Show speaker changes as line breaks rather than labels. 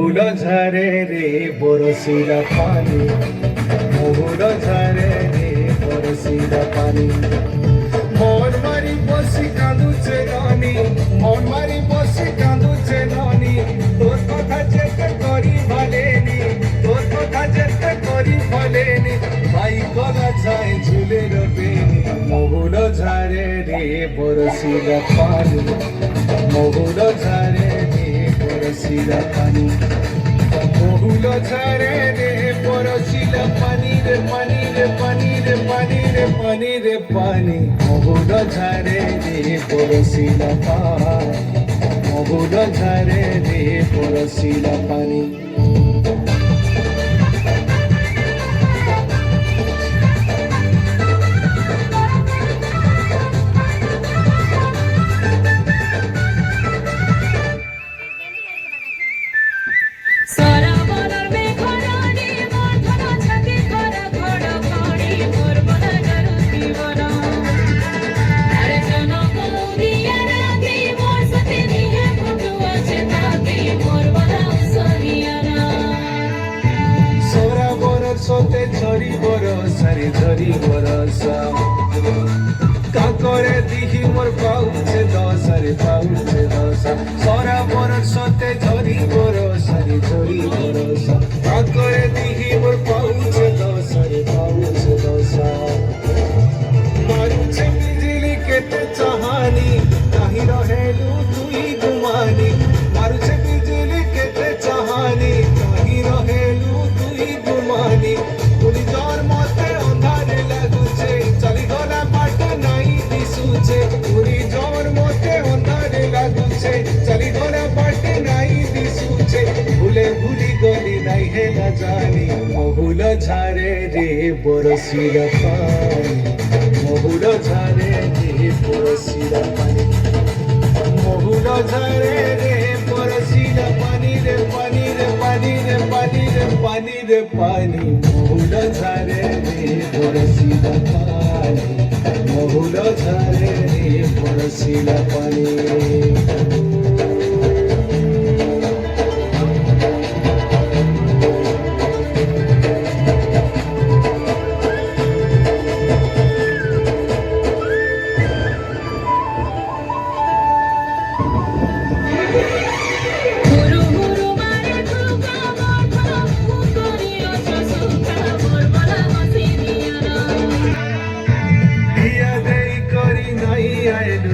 মহুল ঝরে রে বরসিলা পানি, মহুল ঝরে রে বরসিলা পানি। মন মারি বসি কাঁদুছে ননি, মন মারি বসি কাঁদুছে ননি, তোর কথা যেতে করি ভালেনি, তোর কথা যেতে করি ভালেনি, ভাই গলা যায় ঝুলে রবেনি। মহুল ঝরে রে বরসিলা পানি, মহুল ঝরে রে বরসিলা পানি, মহুল ঝরে রে বরসিলা পানি রে পানি রে পানি রে পানি রে পানি রে পানি। মহুল ঝরে রে বরসিলা পানি, মহুল ঝরে রে বরসিলা পানি। সোতে ঝরি বরসারে ঝরি বরসা, কাকরে দিহি মোর পাউছে দশারে পাউছে দশা। সরা বরসতে ঝরি বরসারে ঝরি বরসা, কাকরে দিহি মোর পাউছে দশারে পাউছে দশা। মারুছে বিজলি কেতে চাহানি, নাহি রহেলু তুই গুমানি, মারুছে বিজলি কেতে চাহানি, নাহি রহেলু তুই গুমানি। পুলি জর মতে অন্ধারে লাগুছে, চালি গলা বাট নাই দিশুছে, পুলি জর মতে অন্ধারে লাগুছে, চালি গলা বাট নাই দিশুছে, ভুলে ভুলি গলি নাই হেলা জানি। মহুল ঝরে রে বরসিলা পানি, মহুল ঝরে রে বরসিলা পানি, মহুল ঝরে রে বরসিলা পানি রে পানি রে পানি রে পানি রে পানি রে পানি। মহুল ঝরে রে বরসিলা পানি, মহুল ঝরে রে বরসিলা পানি। দিয়া দেই করি নাই আইলু